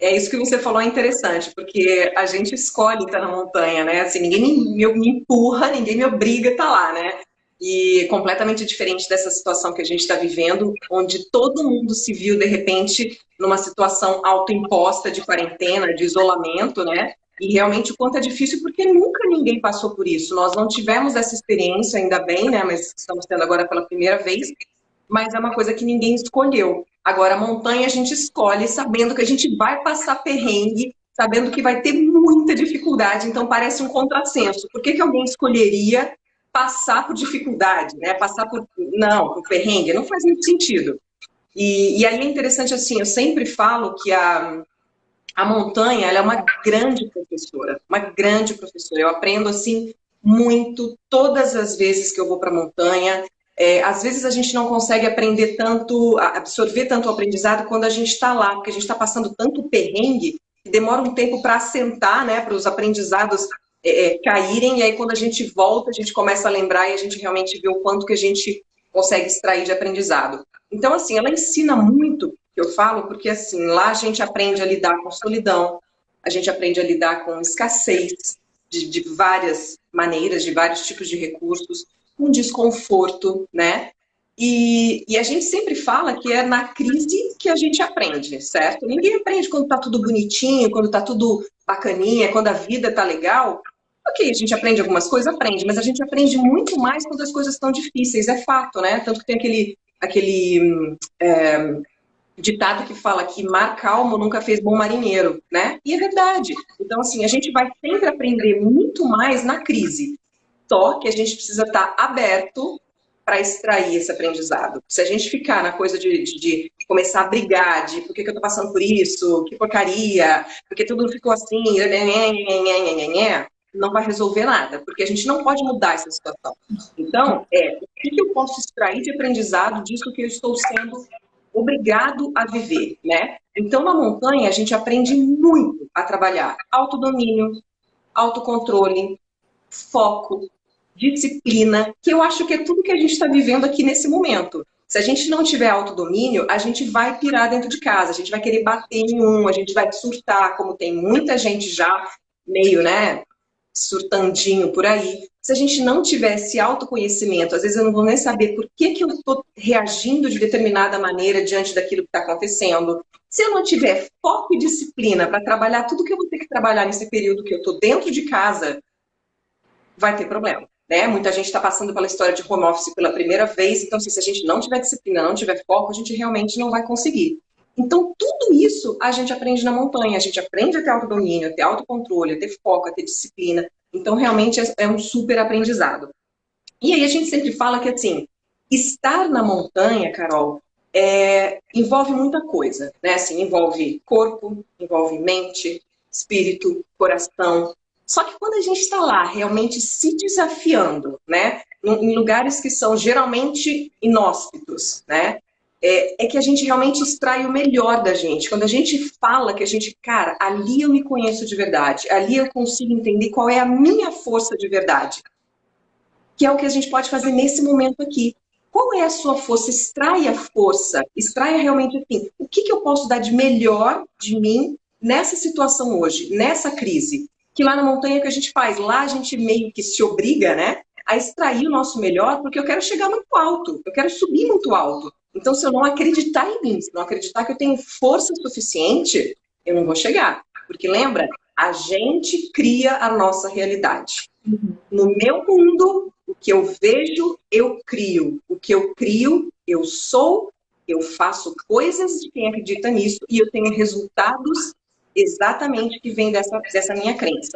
É isso que você falou é interessante, porque a gente escolhe estar na montanha, né? Assim, ninguém me empurra, ninguém me obriga a estar lá, né? E completamente diferente dessa situação que a gente está vivendo, onde todo mundo se viu, de repente, numa situação autoimposta de quarentena, de isolamento, né? E realmente o quanto é difícil, porque nunca ninguém passou por isso. Nós não tivemos essa experiência, ainda bem, né? Mas estamos tendo agora pela primeira vez, mas é uma coisa que ninguém escolheu. Agora, a montanha a gente escolhe sabendo que a gente vai passar perrengue, sabendo que vai ter muita dificuldade, então parece um contrassenso. Por que alguém escolheria passar por dificuldade, né? Passar por, não, por perrengue? Não faz muito sentido. E aí é interessante assim, eu sempre falo que a montanha, ela é uma grande professora, uma grande professora. Eu aprendo assim muito todas as vezes que eu vou para a montanha. Às vezes a gente não consegue aprender tanto, absorver tanto o aprendizado quando a gente está lá, porque a gente está passando tanto perrengue que demora um tempo para assentar, né, para os aprendizados caírem, e aí quando a gente volta, a gente começa a lembrar e a gente realmente vê o quanto que a gente consegue extrair de aprendizado. Então, assim, ela ensina muito, que eu falo, porque assim, lá a gente aprende a lidar com solidão, a gente aprende a lidar com escassez de várias maneiras, de vários tipos de recursos, com desconforto, né? E a gente sempre fala que é na crise que a gente aprende, certo? Ninguém aprende quando tá tudo bonitinho, quando tá tudo bacaninha, quando a vida tá legal. Ok, a gente aprende algumas coisas, aprende, mas a gente aprende muito mais quando as coisas estão difíceis, é fato, né? Tanto que tem aquele ditado que fala que mar calmo nunca fez bom marinheiro, né? E é verdade. Então, assim, a gente vai sempre aprender muito mais na crise. Só que a gente precisa estar aberto para extrair esse aprendizado. Se a gente ficar na coisa de começar a brigar, de por que eu estou passando por isso, que porcaria, porque tudo ficou assim, não vai resolver nada, porque a gente não pode mudar essa situação. Então, o que eu posso extrair de aprendizado disso que eu estou sendo obrigado a viver, né? Então, na montanha, a gente aprende muito a trabalhar autodomínio, autocontrole, foco, disciplina, que eu acho que é tudo que a gente está vivendo aqui nesse momento. Se a gente não tiver autodomínio, a gente vai pirar dentro de casa, a gente vai querer bater em um, a gente vai surtar, como tem muita gente já meio, né, surtandinho por aí. Se a gente não tiver esse autoconhecimento, às vezes eu não vou nem saber por que eu estou reagindo de determinada maneira diante daquilo que está acontecendo. Se eu não tiver foco e disciplina para trabalhar tudo que eu vou ter que trabalhar nesse período que eu estou dentro de casa, vai ter problema. Né? Muita gente está passando pela história de home office pela primeira vez, então assim, se a gente não tiver disciplina, não tiver foco, a gente realmente não vai conseguir. Então, tudo isso a gente aprende na montanha, a gente aprende a ter autodomínio, a ter autocontrole, a ter foco, a ter disciplina. Então, realmente é um super aprendizado. E aí a gente sempre fala que, assim, estar na montanha, Carol, envolve muita coisa, né? Assim, envolve corpo, envolve mente, espírito, coração. Só que quando a gente está lá realmente se desafiando, né? Em lugares que são geralmente inóspitos, né? É que a gente realmente extrai o melhor da gente. Quando a gente fala que a gente, cara, ali eu me conheço de verdade, ali eu consigo entender qual é a minha força de verdade, que é o que a gente pode fazer nesse momento aqui. Qual é a sua força? Extraia a força, extraia realmente assim, o que eu posso dar de melhor de mim nessa situação hoje, nessa crise? Que lá na montanha que a gente faz, lá a gente meio que se obriga, né, a extrair o nosso melhor, porque eu quero chegar muito alto, eu quero subir muito alto. Então, se eu não acreditar em mim, se não acreditar que eu tenho força suficiente, eu não vou chegar. Porque lembra, a gente cria a nossa realidade. No meu mundo, o que eu vejo, eu crio. O que eu crio, eu sou, eu faço coisas de quem acredita nisso e eu tenho resultados exatamente que vêm dessa minha crença.